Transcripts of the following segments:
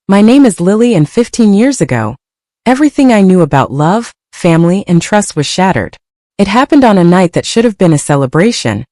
My name is Lily, and 15 years ago, everything I knew about love, family, and trust was shattered. It happened on a night that should have been a celebration,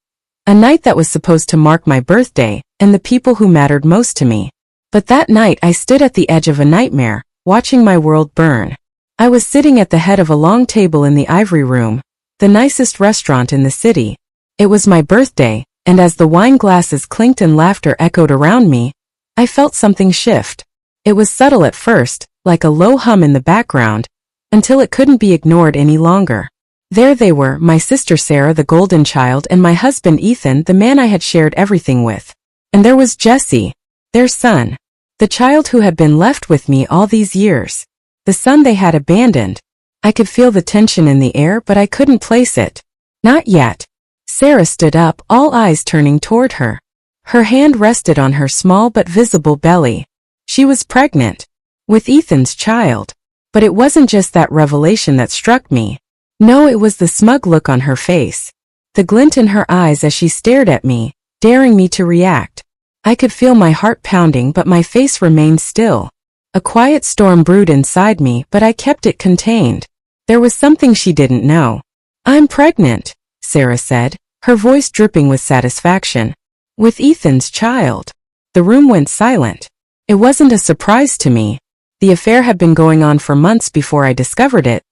a night that was supposed to mark my birthday and the people who mattered most to me. But that night I stood at the edge of a nightmare, watching my world burn. I was sitting at the head of a long table in the Ivory Room, the nicest restaurant in the city. It was my birthday, and as the wine glasses clinked and laughter echoed around me, I felt something shift. It was subtle at first, like a low hum in the background, until it couldn't be ignored any longer. There they were, my sister Sarah, the golden child, and my husband Ethan, the man I had shared everything with. And there was Jesse, their son, the child who had been left with me all these years, the son they had abandoned. I could feel the tension in the air, but I couldn't place it. Not yet. Sarah stood up, all eyes turning toward her. Her hand rested on her small but visible belly. She was pregnant, with Ethan's child. But it wasn't just that revelation that struck me. No, it was the smug look on her face, the glint in her eyes as she stared at me, daring me to react. I could feel my heart pounding, but my face remained still. A quiet storm brewed inside me, but I kept it contained. There was something she didn't know. "I'm pregnant," Sarah said, her voice dripping with satisfaction. "With Ethan's child." The room went silent. It wasn't a surprise to me. The affair had been going on for months before I discovered it,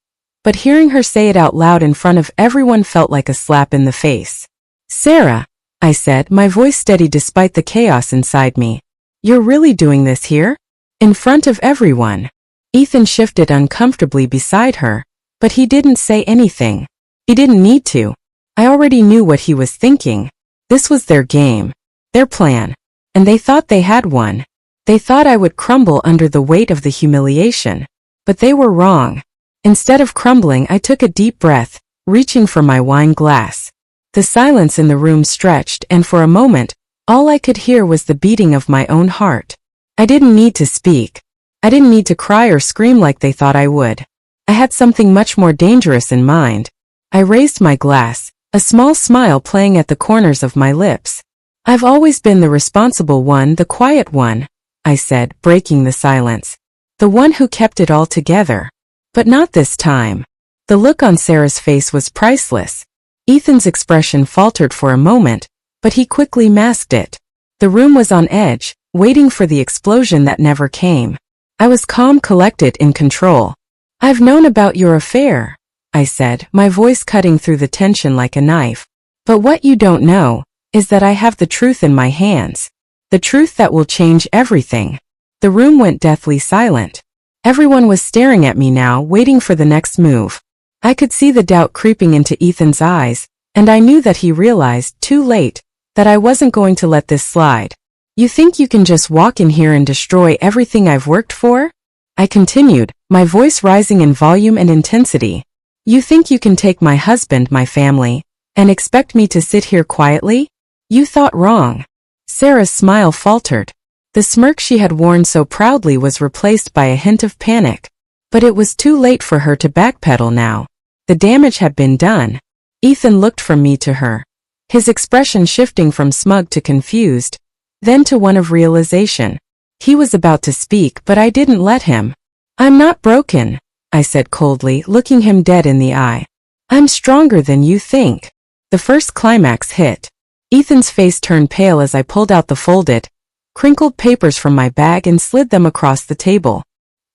but hearing her say it out loud in front of everyone felt like a slap in the face. "Sarah," I said, my voice steady despite the chaos inside me. "You're really doing this here? In front of everyone?" Ethan shifted uncomfortably beside her, but he didn't say anything. He didn't need to. I already knew what he was thinking. This was their game, their plan, and they thought they had one. They thought I would crumble under the weight of the humiliation. But they were wrong. Instead of crumbling, I took a deep breath, reaching for my wine glass. The silence in the room stretched, and for a moment, all I could hear was the beating of my own heart. I didn't need to speak. I didn't need to cry or scream like they thought I would. I had something much more dangerous in mind. I raised my glass, a small smile playing at the corners of my lips. "I've always been the responsible one, the quiet one," I said, breaking the silence. "The one who kept it all together. But not this time." The look on Sarah's face was priceless. Ethan's expression faltered for a moment, but he quickly masked it. The room was on edge, waiting for the explosion that never came. I was calm, collected, in control. "I've known about your affair," I said, my voice cutting through the tension like a knife. "But what you don't know is that I have the truth in my hands. The truth that will change everything." The room went deathly silent. Everyone was staring at me now, waiting for the next move. I could see the doubt creeping into Ethan's eyes, and I knew that he realized, too late, that I wasn't going to let this slide. "You think you can just walk in here and destroy everything I've worked for?" I continued, my voice rising in volume and intensity. "You think you can take my husband, my family, and expect me to sit here quietly? You thought wrong." Sarah's smile faltered. The smirk she had worn so proudly was replaced by a hint of panic. But it was too late for her to backpedal now. The damage had been done. Ethan looked from me to her, his expression shifting from smug to confused, then to one of realization. He was about to speak, but I didn't let him. "I'm not broken," I said coldly, looking him dead in the eye. "I'm stronger than you think." The first climax hit. Ethan's face turned pale as I pulled out the folded, crinkled papers from my bag and slid them across the table.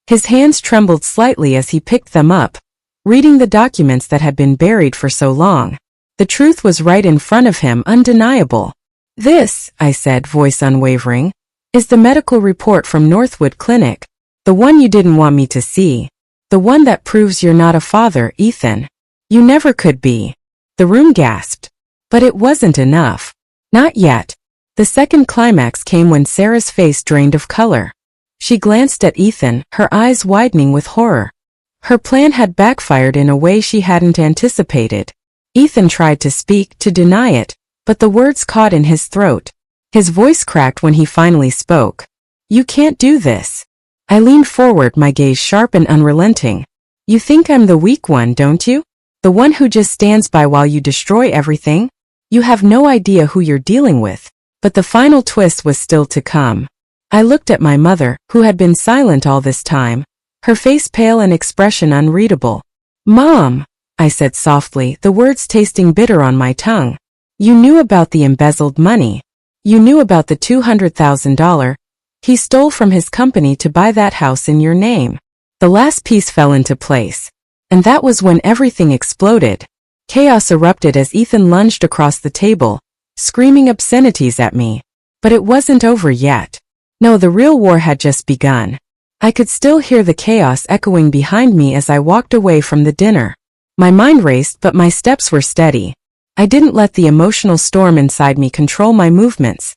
His hands trembled slightly as he picked them up, reading the documents that had been buried for so long. The truth was right in front of him, undeniable. "This," I said, voice unwavering, "is the medical report from Northwood Clinic, the one you didn't want me to see. The one that proves you're not a father, Ethan. You never could be." The room gasped. But it wasn't enough. Not yet. The second climax came when Sarah's face drained of color. She glanced at Ethan, her eyes widening with horror. Her plan had backfired in a way she hadn't anticipated. Ethan tried to speak, to deny it, but the words caught in his throat. His voice cracked when he finally spoke. "You can't do this." I leaned forward, my gaze sharp and unrelenting. "You think I'm the weak one, don't you? The one who just stands by while you destroy everything? You have no idea who you're dealing with." But the final twist was still to come. I looked at my mother, who had been silent all this time, her face pale and expression unreadable. "Mom," I said softly, the words tasting bitter on my tongue. "You knew about the embezzled money. You knew about the $200,000 he stole from his company to buy that house in your name." The last piece fell into place. And that was when everything exploded. Chaos erupted as Ethan lunged across the table, screaming obscenities at me. But it wasn't over yet. No, the real war had just begun. I could still hear the chaos echoing behind me as I walked away from the dinner. My mind raced, but my steps were steady. I didn't let the emotional storm inside me control my movements.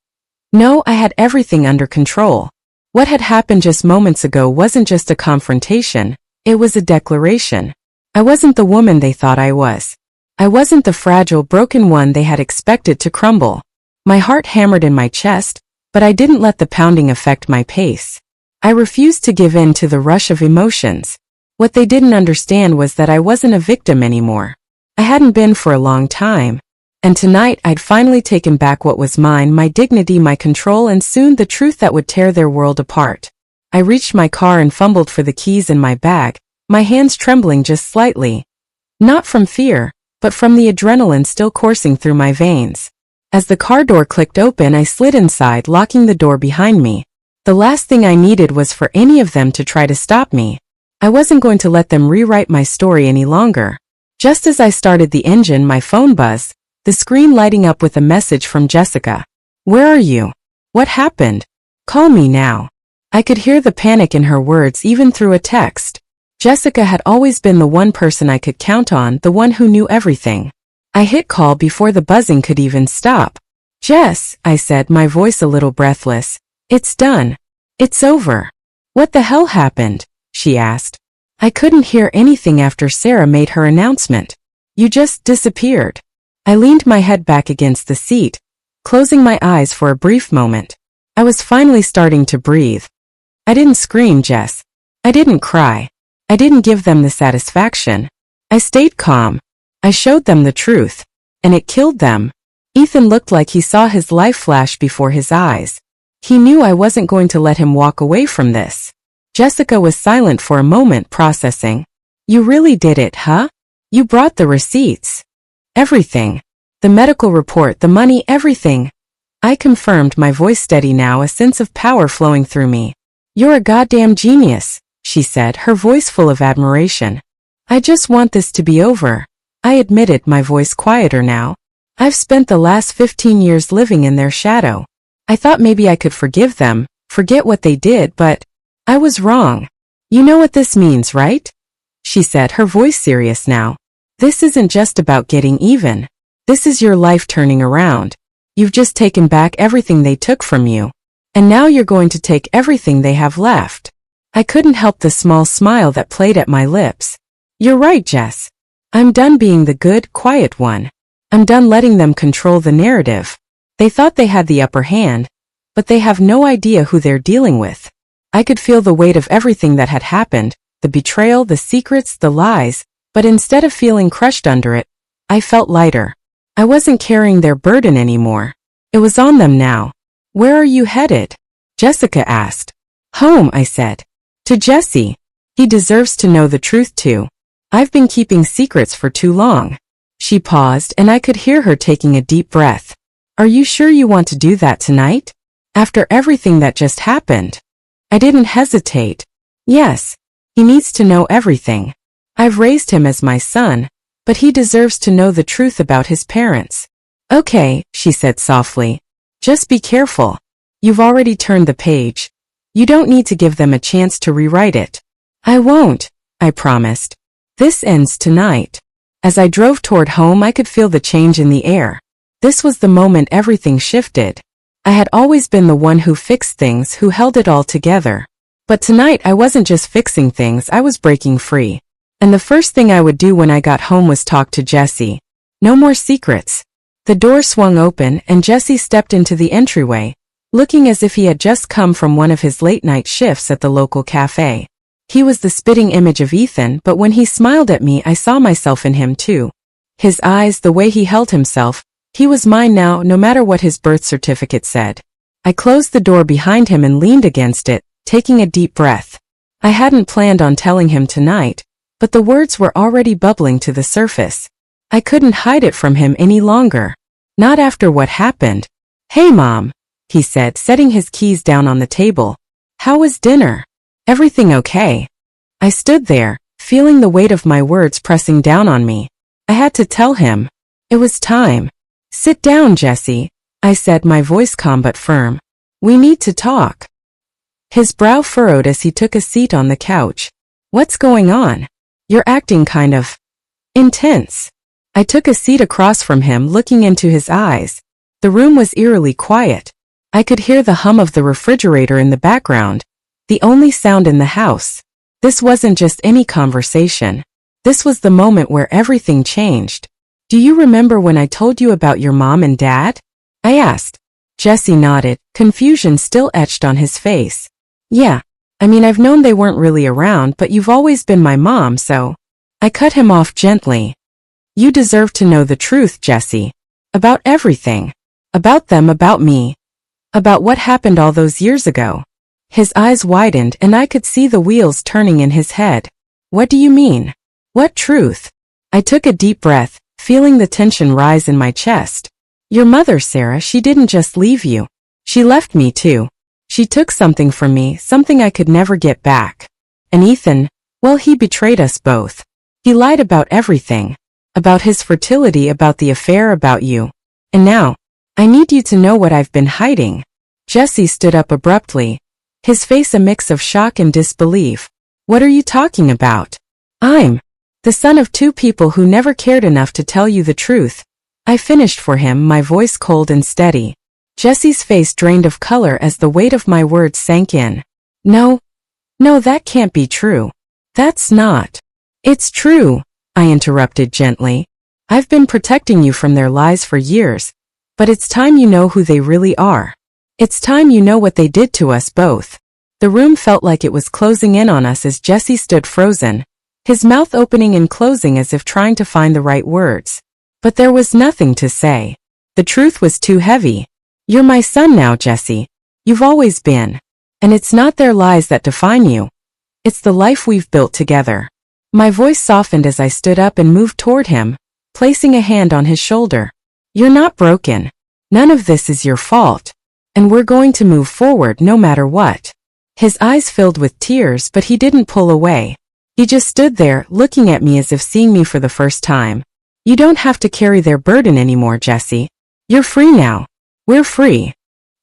No, I had everything under control. What had happened just moments ago wasn't just a confrontation, it was a declaration. I wasn't the woman they thought I was. I wasn't the fragile, broken one they had expected to crumble. My heart hammered in my chest, but I didn't let the pounding affect my pace. I refused to give in to the rush of emotions. What they didn't understand was that I wasn't a victim anymore. I hadn't been for a long time. And tonight I'd finally taken back what was mine, my dignity, my control, and soon the truth that would tear their world apart. I reached my car and fumbled for the keys in my bag, my hands trembling just slightly. Not from fear, but from the adrenaline still coursing through my veins. As the car door clicked open, I slid inside, locking the door behind me. The last thing I needed was for any of them to try to stop me. I wasn't going to let them rewrite my story any longer. Just as I started the engine, my phone buzzed, the screen lighting up with a message from Jessica. "Where are you? What happened? Call me now." I could hear the panic in her words even through a text. Jessica had always been the one person I could count on, the one who knew everything. I hit call before the buzzing could even stop. "Jess," I said, my voice a little breathless. "It's done. It's over." "What the hell happened?" she asked. I couldn't hear anything after Sarah made her announcement. "You just disappeared." I leaned my head back against the seat, closing my eyes for a brief moment. I was finally starting to breathe. I didn't scream, Jess. I didn't cry. I didn't give them the satisfaction. I stayed calm. I showed them the truth. And it killed them. Ethan looked like he saw his life flash before his eyes. He knew I wasn't going to let him walk away from this. Jessica was silent for a moment, processing. "You really did it, huh? You brought the receipts." "Everything. The medical report, the money, everything." I confirmed, my voice steady now, a sense of power flowing through me. "You're a goddamn genius," she said, her voice full of admiration. "I just want this to be over," I admitted, my voice quieter now. "I've spent the last 15 years living in their shadow. I thought maybe I could forgive them, forget what they did, but I was wrong. You know what this means, right?" she said, her voice serious now. "This isn't just about getting even. This is your life turning around. You've just taken back everything they took from you. And now you're going to take everything they have left." I couldn't help the small smile that played at my lips. "You're right, Jess. I'm done being the good, quiet one. I'm done letting them control the narrative. They thought they had the upper hand, but they have no idea who they're dealing with." I could feel the weight of everything that had happened, the betrayal, the secrets, the lies, but instead of feeling crushed under it, I felt lighter. I wasn't carrying their burden anymore. It was on them now. "Where are you headed?" Jessica asked. "Home," I said. "To Jesse. He deserves to know the truth too. I've been keeping secrets for too long." She paused, and I could hear her taking a deep breath. "Are you sure you want to do that tonight? After everything that just happened?" I didn't hesitate. "Yes. He needs to know everything. I've raised him as my son, but he deserves to know the truth about his parents." "Okay," she said softly. "Just be careful. You've already turned the page. You don't need to give them a chance to rewrite it." "I won't," I promised. "This ends tonight." As I drove toward home, I could feel the change in the air. This was the moment everything shifted. I had always been the one who fixed things, who held it all together. But tonight I wasn't just fixing things, I was breaking free. And the first thing I would do when I got home was talk to Jesse. No more secrets. The door swung open and Jesse stepped into the entryway, looking as if he had just come from one of his late-night shifts at the local cafe. He was the spitting image of Ethan, but when he smiled at me, I saw myself in him too. His eyes, the way he held himself, he was mine now, no matter what his birth certificate said. I closed the door behind him and leaned against it, taking a deep breath. I hadn't planned on telling him tonight, but the words were already bubbling to the surface. I couldn't hide it from him any longer. Not after what happened. "Hey Mom," he said, setting his keys down on the table. "How was dinner? Everything okay?" I stood there, feeling the weight of my words pressing down on me. I had to tell him. It was time. "Sit down, Jesse," I said, my voice calm but firm. "We need to talk." His brow furrowed as he took a seat on the couch. "What's going on? You're acting kind of intense." I took a seat across from him, looking into his eyes. The room was eerily quiet. I could hear the hum of the refrigerator in the background, the only sound in the house. This wasn't just any conversation. This was the moment where everything changed. "Do you remember when I told you about your mom and dad?" I asked. Jesse nodded, confusion still etched on his face. "Yeah, I mean, I've known they weren't really around, but you've always been my mom, so..." I cut him off gently. "You deserve to know the truth, Jesse. About everything. About them, about me. About what happened all those years ago." His eyes widened and I could see the wheels turning in his head. "What do you mean? What truth?" I took a deep breath, feeling the tension rise in my chest. "Your mother, Sarah, she didn't just leave you. She left me too. She took something from me, something I could never get back. And Ethan, well, he betrayed us both. He lied about everything. About his fertility, about the affair, about you. And now, I need you to know what I've been hiding." Jesse stood up abruptly, his face a mix of shock and disbelief. "What are you talking about? I'm the son of two people who never cared enough to tell you the truth." I finished for him, my voice cold and steady. Jesse's face drained of color as the weight of my words sank in. No, that can't be true. That's not." "It's true," I interrupted gently. "I've been protecting you from their lies for years, but it's time you know who they really are. It's time you know what they did to us both." The room felt like it was closing in on us as Jesse stood frozen, his mouth opening and closing as if trying to find the right words. But there was nothing to say. The truth was too heavy. "You're my son now, Jesse. You've always been. And it's not their lies that define you. It's the life we've built together." My voice softened as I stood up and moved toward him, placing a hand on his shoulder. "You're not broken. None of this is your fault. And we're going to move forward no matter what." His eyes filled with tears, but he didn't pull away. He just stood there, looking at me as if seeing me for the first time. "You don't have to carry their burden anymore, Jesse. You're free now. We're free."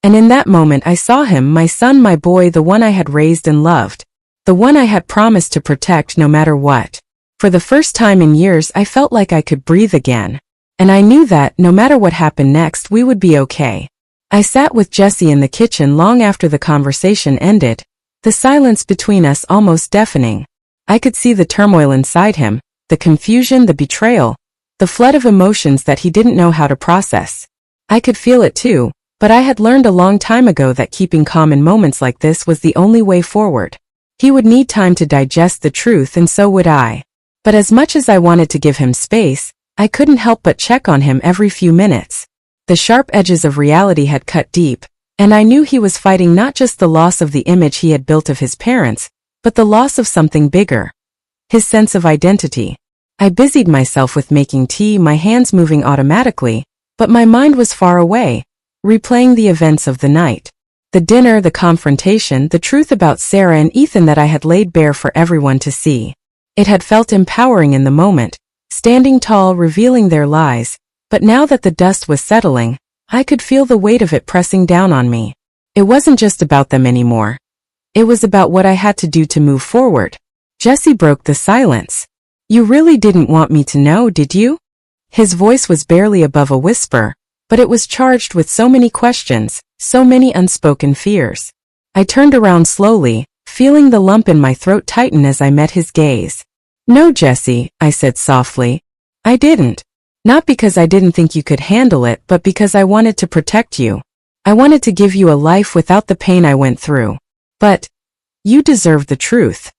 And in that moment I saw him, my son, my boy, the one I had raised and loved. The one I had promised to protect no matter what. For the first time in years I felt like I could breathe again. And I knew that, no matter what happened next, we would be okay. I sat with Jesse in the kitchen long after the conversation ended, the silence between us almost deafening. I could see the turmoil inside him, the confusion, the betrayal, the flood of emotions that he didn't know how to process. I could feel it too, but I had learned a long time ago that keeping calm in moments like this was the only way forward. He would need time to digest the truth, and so would I. But as much as I wanted to give him space, I couldn't help but check on him every few minutes. The sharp edges of reality had cut deep, and I knew he was fighting not just the loss of the image he had built of his parents, but the loss of something bigger. His sense of identity. I busied myself with making tea, my hands moving automatically, but my mind was far away, replaying the events of the night. The dinner, the confrontation, the truth about Sarah and Ethan that I had laid bare for everyone to see. It had felt empowering in the moment, standing tall, revealing their lies, but now that the dust was settling, I could feel the weight of it pressing down on me. It wasn't just about them anymore. It was about what I had to do to move forward. Jesse broke the silence. "You really didn't want me to know, did you?" His voice was barely above a whisper, but it was charged with so many questions, so many unspoken fears. I turned around slowly, feeling the lump in my throat tighten as I met his gaze. "No, Jesse," I said softly. "I didn't. Not because I didn't think you could handle it, but because I wanted to protect you. I wanted to give you a life without the pain I went through. But you deserve the truth."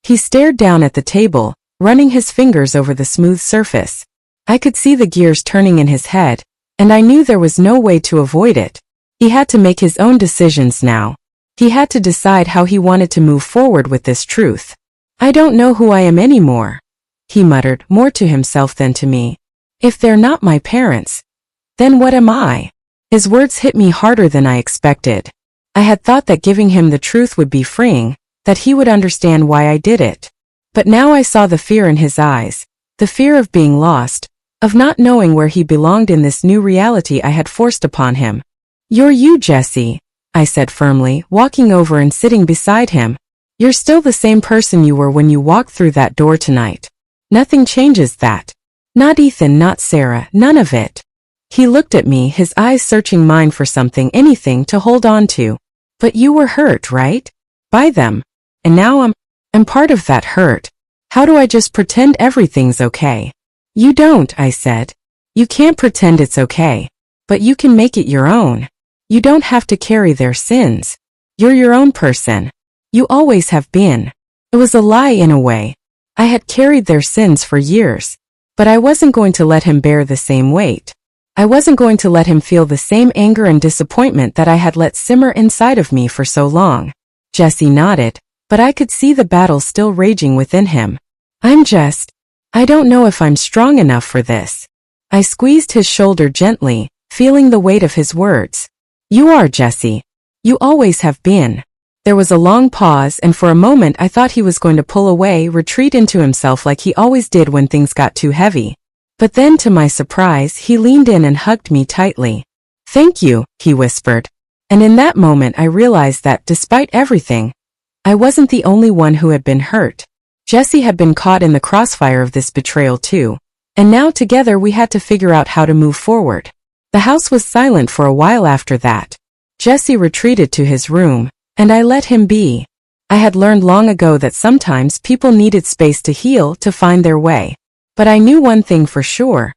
He stared down at the table, running his fingers over the smooth surface. I could see the gears turning in his head, and I knew there was no way to avoid it. He had to make his own decisions now. He had to decide how he wanted to move forward with this truth. I don't know who I am anymore, he muttered, more to himself than to me. If they're not my parents, then what am I? His words hit me harder than I expected. I had thought that giving him the truth would be freeing, that he would understand why I did it. But now I saw the fear in his eyes, the fear of being lost, of not knowing where he belonged in this new reality I had forced upon him. You're you, Jesse, I said firmly, walking over and sitting beside him. You're still the same person you were when you walked through that door tonight. Nothing changes that. Not Ethan, not Sarah, none of it. He looked at me, his eyes searching mine for something, anything to hold on to. But you were hurt, right? By them. And now I'm part of that hurt. How do I just pretend everything's okay? You don't, I said. You can't pretend it's okay. But you can make it your own. You don't have to carry their sins. You're your own person. You always have been. It was a lie in a way. I had carried their sins for years. But I wasn't going to let him bear the same weight. I wasn't going to let him feel the same anger and disappointment that I had let simmer inside of me for so long. Jesse nodded, but I could see the battle still raging within him. I don't know if I'm strong enough for this. I squeezed his shoulder gently, feeling the weight of his words. You are, Jesse. You always have been. There was a long pause, and for a moment I thought he was going to pull away, retreat into himself like he always did when things got too heavy. But then, to my surprise, he leaned in and hugged me tightly. Thank you, he whispered. And in that moment I realized that, despite everything, I wasn't the only one who had been hurt. Jesse had been caught in the crossfire of this betrayal too. And now together we had to figure out how to move forward. The house was silent for a while after that. Jesse retreated to his room, and I let him be. I had learned long ago that sometimes people needed space to heal, to find their way. But I knew one thing for sure.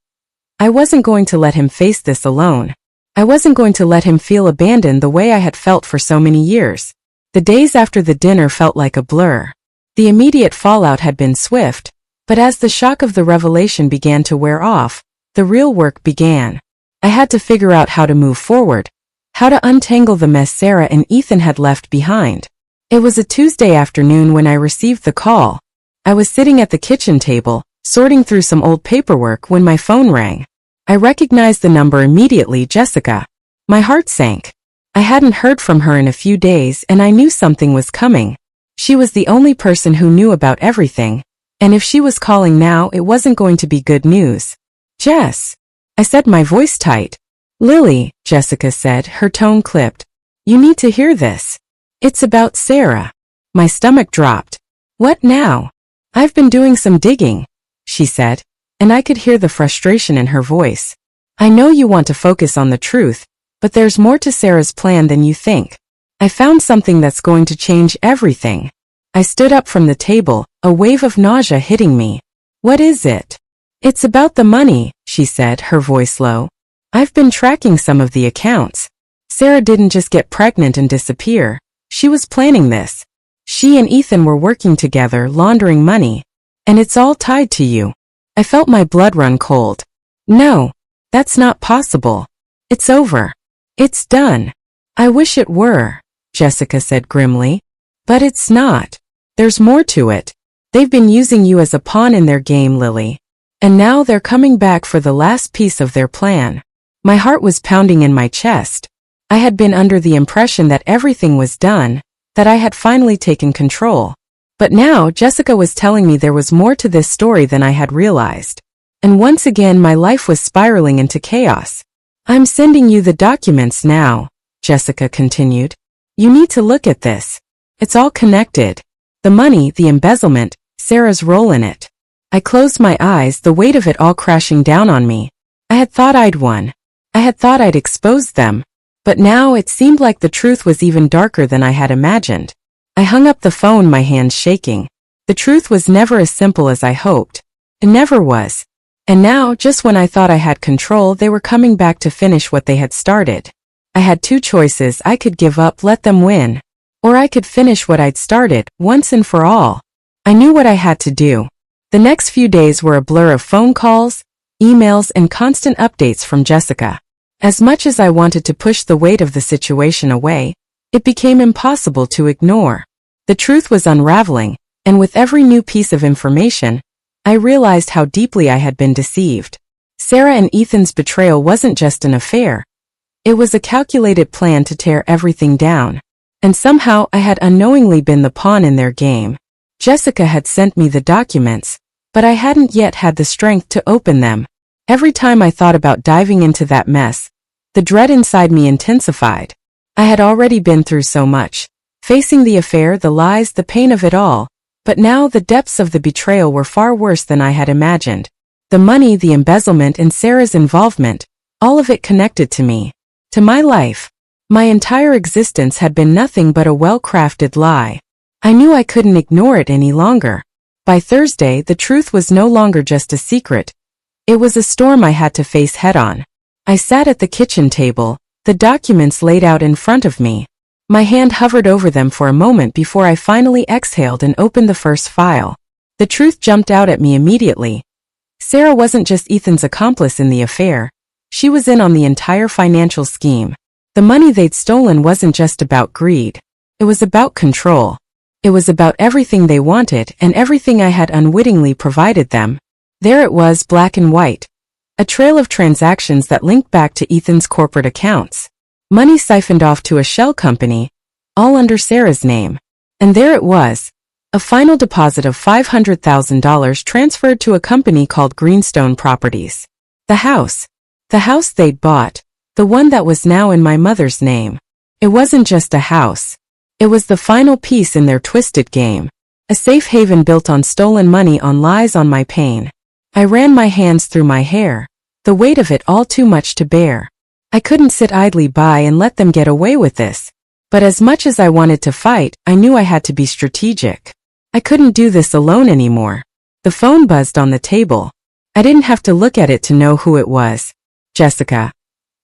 I wasn't going to let him face this alone. I wasn't going to let him feel abandoned the way I had felt for so many years. The days after the dinner felt like a blur. The immediate fallout had been swift, but as the shock of the revelation began to wear off, the real work began. I had to figure out how to move forward, how to untangle the mess Sarah and Ethan had left behind. It was a Tuesday afternoon when I received the call. I was sitting at the kitchen table, sorting through some old paperwork when my phone rang. I recognized the number immediately, Jessica. My heart sank. I hadn't heard from her in a few days and I knew something was coming. She was the only person who knew about everything, and if she was calling now, it wasn't going to be good news. Jess, I said, my voice tight. Lily, Jessica said, her tone clipped. You need to hear this. It's about Sarah. My stomach dropped. What now? I've been doing some digging, she said, and I could hear the frustration in her voice. I know you want to focus on the truth, but there's more to Sarah's plan than you think. I found something that's going to change everything. I stood up from the table, a wave of nausea hitting me. What is it? It's about the money, she said, her voice low. I've been tracking some of the accounts. Sarah didn't just get pregnant and disappear. She was planning this. She and Ethan were working together, laundering money. And it's all tied to you. I felt my blood run cold. No, that's not possible. It's over. It's done. I wish it were, Jessica said grimly. But it's not. There's more to it. They've been using you as a pawn in their game, Lily. And now they're coming back for the last piece of their plan. My heart was pounding in my chest. I had been under the impression that everything was done, that I had finally taken control. But now Jessica was telling me there was more to this story than I had realized. And once again my life was spiraling into chaos. I'm sending you the documents now, Jessica continued. You need to look at this. It's all connected. The money, the embezzlement, Sarah's role in it. I closed my eyes, the weight of it all crashing down on me. I had thought I'd won. I had thought I'd exposed them. But now it seemed like the truth was even darker than I had imagined. I hung up the phone, my hands shaking. The truth was never as simple as I hoped. It never was. And now, just when I thought I had control, they were coming back to finish what they had started. I had two choices. I could give up, let them win. Or I could finish what I'd started, once and for all. I knew what I had to do. The next few days were a blur of phone calls, emails, and constant updates from Jessica. As much as I wanted to push the weight of the situation away, it became impossible to ignore. The truth was unraveling, and with every new piece of information, I realized how deeply I had been deceived. Sarah and Ethan's betrayal wasn't just an affair. It was a calculated plan to tear everything down. And somehow I had unknowingly been the pawn in their game. Jessica had sent me the documents, but I hadn't yet had the strength to open them. Every time I thought about diving into that mess, the dread inside me intensified. I had already been through so much, facing the affair, the lies, the pain of it all, but now the depths of the betrayal were far worse than I had imagined. The money, the embezzlement, and Sarah's involvement, all of it connected to me, to my life. My entire existence had been nothing but a well-crafted lie. I knew I couldn't ignore it any longer. By Thursday, the truth was no longer just a secret. It was a storm I had to face head-on. I sat at the kitchen table, the documents laid out in front of me. My hand hovered over them for a moment before I finally exhaled and opened the first file. The truth jumped out at me immediately. Sarah wasn't just Ethan's accomplice in the affair. She was in on the entire financial scheme. The money they'd stolen wasn't just about greed. It was about control. It was about everything they wanted and everything I had unwittingly provided them. There it was, black and white. A trail of transactions that linked back to Ethan's corporate accounts. Money siphoned off to a shell company, all under Sarah's name. And there it was, a final deposit of $500,000 transferred to a company called Greenstone Properties. The house they'd bought, the one that was now in my mother's name. It wasn't just a house. It was the final piece in their twisted game. A safe haven built on stolen money, on lies, on my pain. I ran my hands through my hair, the weight of it all too much to bear. I couldn't sit idly by and let them get away with this. But as much as I wanted to fight, I knew I had to be strategic. I couldn't do this alone anymore. The phone buzzed on the table. I didn't have to look at it to know who it was. Jessica.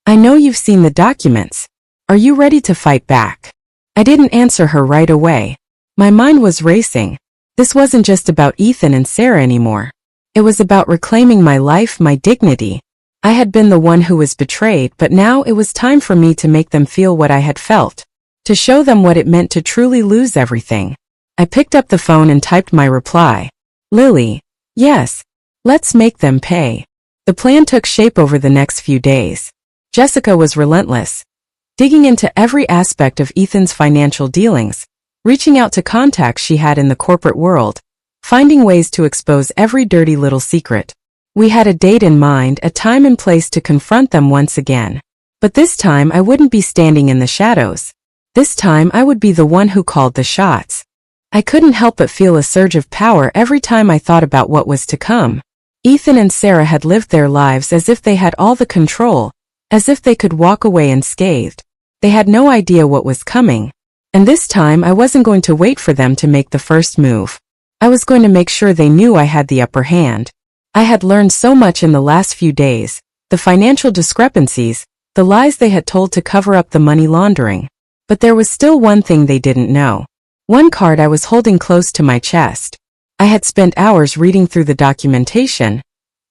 I know you've seen the documents. Are you ready to fight back? I didn't answer her right away. My mind was racing. This wasn't just about Ethan and Sarah anymore. It was about reclaiming my life, my dignity. I had been the one who was betrayed, but now it was time for me to make them feel what I had felt. To show them what it meant to truly lose everything. I picked up the phone and typed my reply. Lily. Yes. Let's make them pay. The plan took shape over the next few days. Jessica was relentless, digging into every aspect of Ethan's financial dealings, reaching out to contacts she had in the corporate world, finding ways to expose every dirty little secret. We had a date in mind, a time and place to confront them once again. But this time I wouldn't be standing in the shadows. This time I would be the one who called the shots. I couldn't help but feel a surge of power every time I thought about what was to come. Ethan and Sarah had lived their lives as if they had all the control, as if they could walk away unscathed. They had no idea what was coming. And this time I wasn't going to wait for them to make the first move. I was going to make sure they knew I had the upper hand. I had learned so much in the last few days, the financial discrepancies, the lies they had told to cover up the money laundering. But there was still one thing they didn't know. One card I was holding close to my chest. I had spent hours reading through the documentation,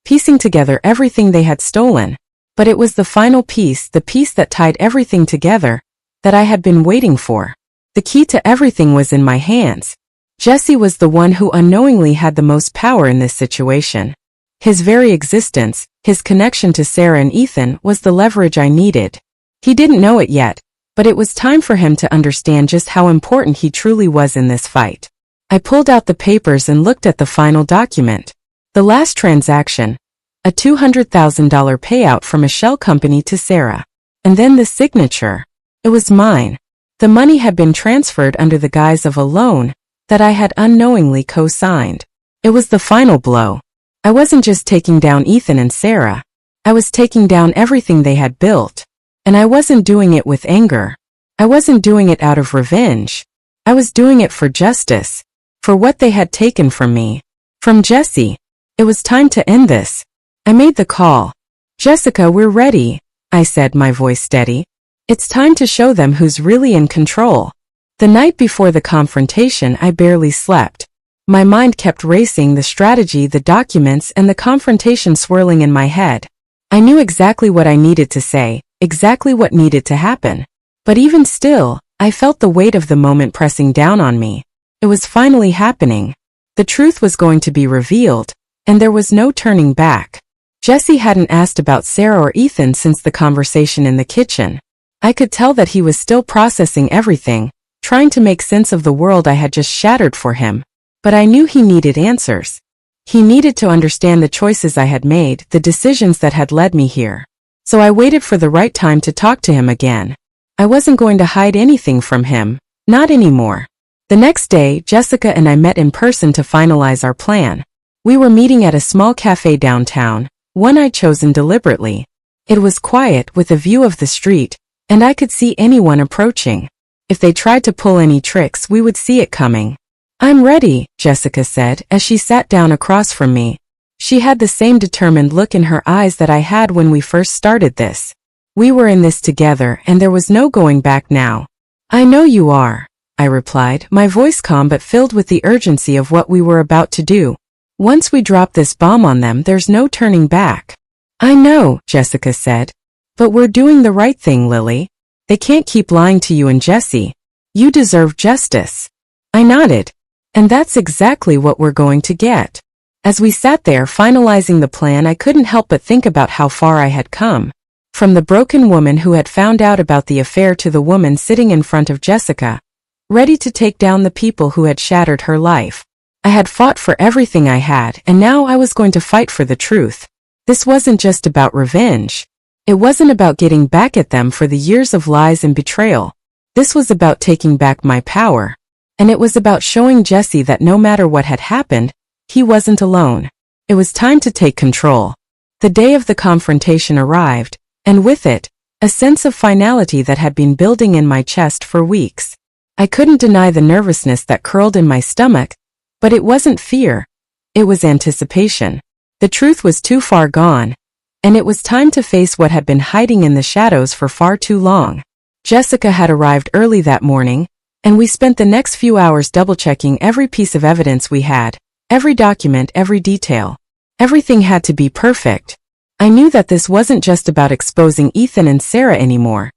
piecing together everything they had stolen. But it was the final piece, the piece that tied everything together, that I had been waiting for. The key to everything was in my hands. Jesse was the one who unknowingly had the most power in this situation. His very existence, his connection to Sarah and Ethan, was the leverage I needed. He didn't know it yet, but it was time for him to understand just how important he truly was in this fight. I pulled out the papers and looked at the final document. The last transaction, a $200,000 payout from a shell company to Sarah. And then the signature. It was mine. The money had been transferred under the guise of a loan that I had unknowingly co-signed. It was the final blow. I wasn't just taking down Ethan and Sarah. I was taking down everything they had built. And I wasn't doing it with anger. I wasn't doing it out of revenge. I was doing it for justice. For what they had taken from me. From Jesse. It was time to end this. I made the call. Jessica, we're ready, I said, my voice steady. It's time to show them who's really in control. The night before the confrontation, I barely slept. My mind kept racing, the strategy, the documents, and the confrontation swirling in my head. I knew exactly what I needed to say, exactly what needed to happen. But even still, I felt the weight of the moment pressing down on me. It was finally happening. The truth was going to be revealed, and there was no turning back. Jesse hadn't asked about Sarah or Ethan since the conversation in the kitchen. I could tell that he was still processing everything, trying to make sense of the world I had just shattered for him. But I knew he needed answers. He needed to understand the choices I had made, the decisions that had led me here. So I waited for the right time to talk to him again. I wasn't going to hide anything from him, not anymore. The next day, Jessica and I met in person to finalize our plan. We were meeting at a small cafe downtown, one I'd chosen deliberately. It was quiet with a view of the street, and I could see anyone approaching. If they tried to pull any tricks, we would see it coming. "I'm ready," Jessica said as she sat down across from me. She had the same determined look in her eyes that I had when we first started this. We were in this together and there was no going back now. "I know you are," I replied, my voice calm but filled with the urgency of what we were about to do. "Once we drop this bomb on them, there's no turning back." "I know," Jessica said. "But we're doing the right thing, Lily. They can't keep lying to you and Jesse. You deserve justice." I nodded. "And that's exactly what we're going to get." As we sat there finalizing the plan, I couldn't help but think about how far I had come. From the broken woman who had found out about the affair to the woman sitting in front of Jessica, ready to take down the people who had shattered her life. I had fought for everything I had, and now I was going to fight for the truth. This wasn't just about revenge. It wasn't about getting back at them for the years of lies and betrayal. This was about taking back my power. And it was about showing Jesse that no matter what had happened, he wasn't alone. It was time to take control. The day of the confrontation arrived, and with it, a sense of finality that had been building in my chest for weeks. I couldn't deny the nervousness that curled in my stomach, but it wasn't fear. It was anticipation. The truth was too far gone, and it was time to face what had been hiding in the shadows for far too long. Jessica had arrived early that morning, and we spent the next few hours double-checking every piece of evidence we had, every document, every detail. Everything had to be perfect. I knew that this wasn't just about exposing Ethan and Sarah anymore.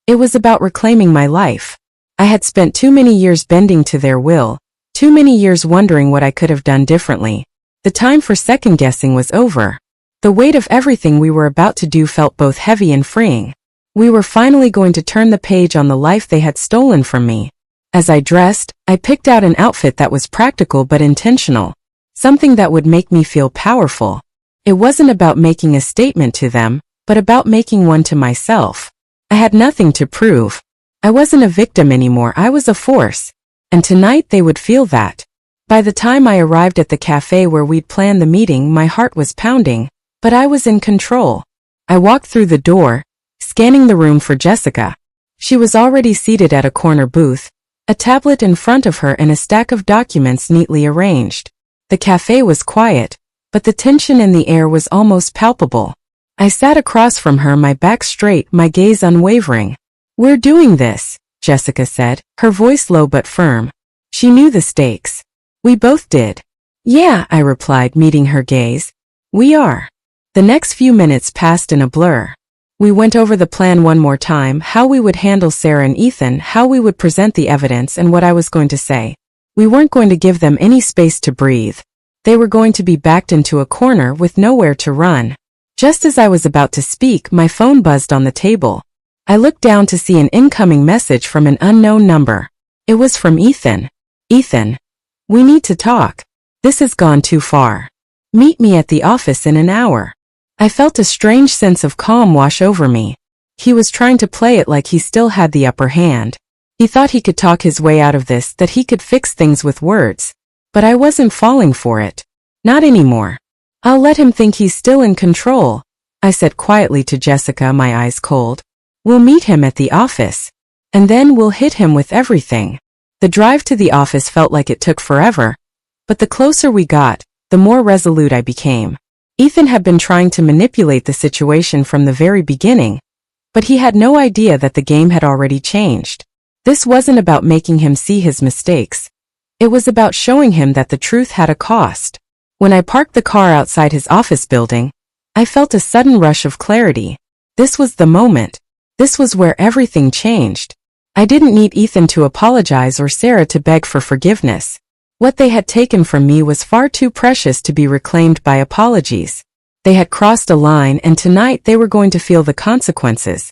It was about reclaiming my life. I had spent too many years bending to their will, too many years wondering what I could have done differently. The time for second-guessing was over. The weight of everything we were about to do felt both heavy and freeing. We were finally going to turn the page on the life they had stolen from me. As I dressed, I picked out an outfit that was practical but intentional, something that would make me feel powerful. It wasn't about making a statement to them, but about making one to myself. I had nothing to prove. I wasn't a victim anymore, I was a force. And tonight they would feel that. By the time I arrived at the cafe where we'd planned the meeting, my heart was pounding, but I was in control. I walked through the door, scanning the room for Jessica. She was already seated at a corner booth, a tablet in front of her and a stack of documents neatly arranged. The cafe was quiet, but the tension in the air was almost palpable. I sat across from her, my back straight, my gaze unwavering. "We're doing this," Jessica said, her voice low but firm. She knew the stakes. We both did. "Yeah," I replied, meeting her gaze. "We are." The next few minutes passed in a blur. We went over the plan one more time, how we would handle Sarah and Ethan, how we would present the evidence, and what I was going to say. We weren't going to give them any space to breathe. They were going to be backed into a corner with nowhere to run. Just as I was about to speak, my phone buzzed on the table. I looked down to see an incoming message from an unknown number. It was from Ethan. "Ethan, we need to talk. This has gone too far. Meet me at the office in an hour." I felt a strange sense of calm wash over me. He was trying to play it like he still had the upper hand. He thought he could talk his way out of this, that he could fix things with words. But I wasn't falling for it. Not anymore. "I'll let him think he's still in control," I said quietly to Jessica, my eyes cold. "We'll meet him at the office. And then we'll hit him with everything." The drive to the office felt like it took forever, but the closer we got, the more resolute I became. Ethan had been trying to manipulate the situation from the very beginning, but he had no idea that the game had already changed. This wasn't about making him see his mistakes. It was about showing him that the truth had a cost. When I parked the car outside his office building, I felt a sudden rush of clarity. This was the moment. This was where everything changed. I didn't need Ethan to apologize or Sarah to beg for forgiveness. What they had taken from me was far too precious to be reclaimed by apologies. They had crossed a line, and tonight they were going to feel the consequences.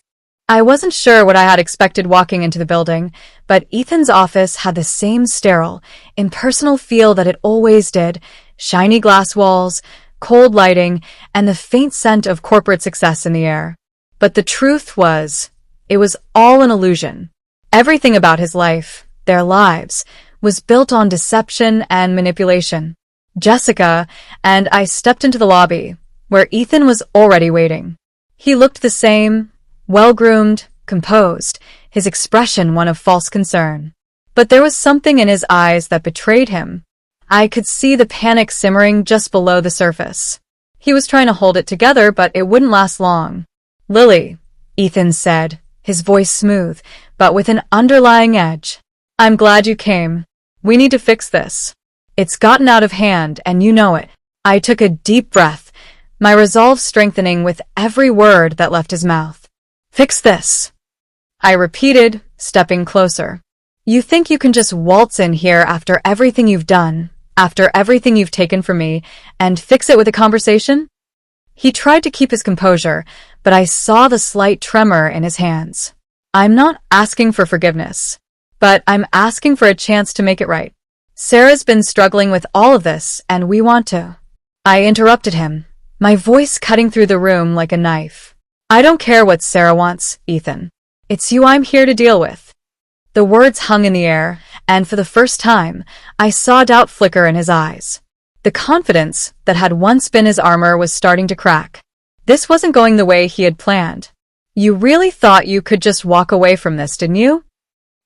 I wasn't sure what I had expected walking into the building, but Ethan's office had the same sterile, impersonal feel that it always did: shiny glass walls, cold lighting, and the faint scent of corporate success in the air. But the truth was, it was all an illusion. Everything about his life, their lives, was built on deception and manipulation. Jessica and I stepped into the lobby, where Ethan was already waiting. He looked the same, well-groomed, composed, his expression one of false concern. But there was something in his eyes that betrayed him. I could see the panic simmering just below the surface. He was trying to hold it together, but it wouldn't last long. "Lily," Ethan said, his voice smooth, but with an underlying edge. "I'm glad you came. We need to fix this. It's gotten out of hand, and you know it." I took a deep breath, my resolve strengthening with every word that left his mouth. "Fix this," I repeated, stepping closer. "You think you can just waltz in here after everything you've done, after everything you've taken from me, and fix it with a conversation?" He tried to keep his composure, but I saw the slight tremor in his hands. "I'm not asking for forgiveness, but I'm asking for a chance to make it right. Sarah's been struggling with all of this, and we want to." I interrupted him, my voice cutting through the room like a knife. "I don't care what Sarah wants, Ethan. It's you I'm here to deal with." The words hung in the air, and for the first time, I saw doubt flicker in his eyes. The confidence that had once been his armor was starting to crack. This wasn't going the way he had planned. "You really thought you could just walk away from this, didn't you?"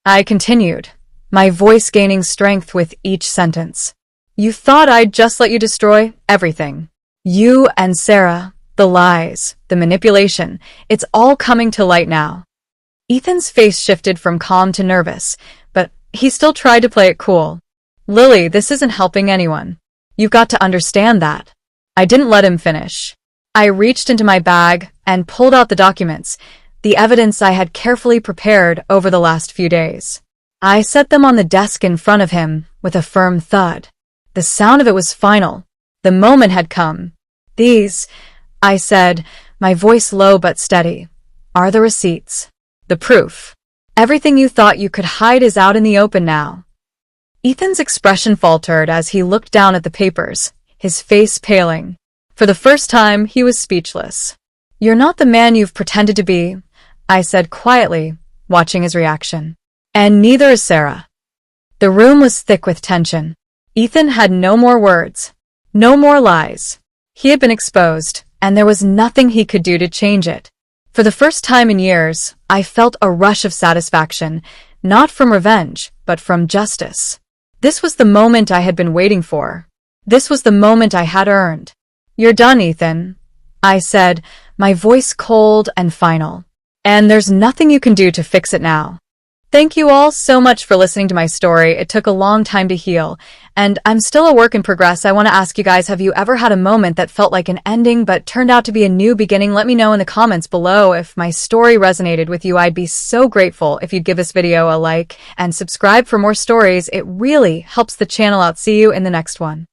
I continued, my voice gaining strength with each sentence. "You thought I'd just let you destroy everything. You and Sarah, the lies, the manipulation, it's all coming to light now." Ethan's face shifted from calm to nervous, but he still tried to play it cool. "Lily, this isn't helping anyone. You've got to understand that." I didn't let him finish. I reached into my bag and pulled out the documents, the evidence I had carefully prepared over the last few days. I set them on the desk in front of him with a firm thud. The sound of it was final. The moment had come. "These," I said, my voice low but steady, "are the receipts. The proof. Everything you thought you could hide is out in the open now." Ethan's expression faltered as he looked down at the papers, his face paling. For the first time, he was speechless. "You're not the man you've pretended to be," I said quietly, watching his reaction. "And neither is Sarah." The room was thick with tension. Ethan had no more words, no more lies. He had been exposed, and there was nothing he could do to change it. For the first time in years, I felt a rush of satisfaction, not from revenge, but from justice. This was the moment I had been waiting for. This was the moment I had earned. "You're done, Ethan," I said, my voice cold and final. "And there's nothing you can do to fix it now." Thank you all so much for listening to my story. It took a long time to heal, and I'm still a work in progress. I want to ask you guys, have you ever had a moment that felt like an ending but turned out to be a new beginning? Let me know in the comments below. If my story resonated with you, I'd be so grateful if you'd give this video a like and subscribe for more stories. It really helps the channel out. See you in the next one.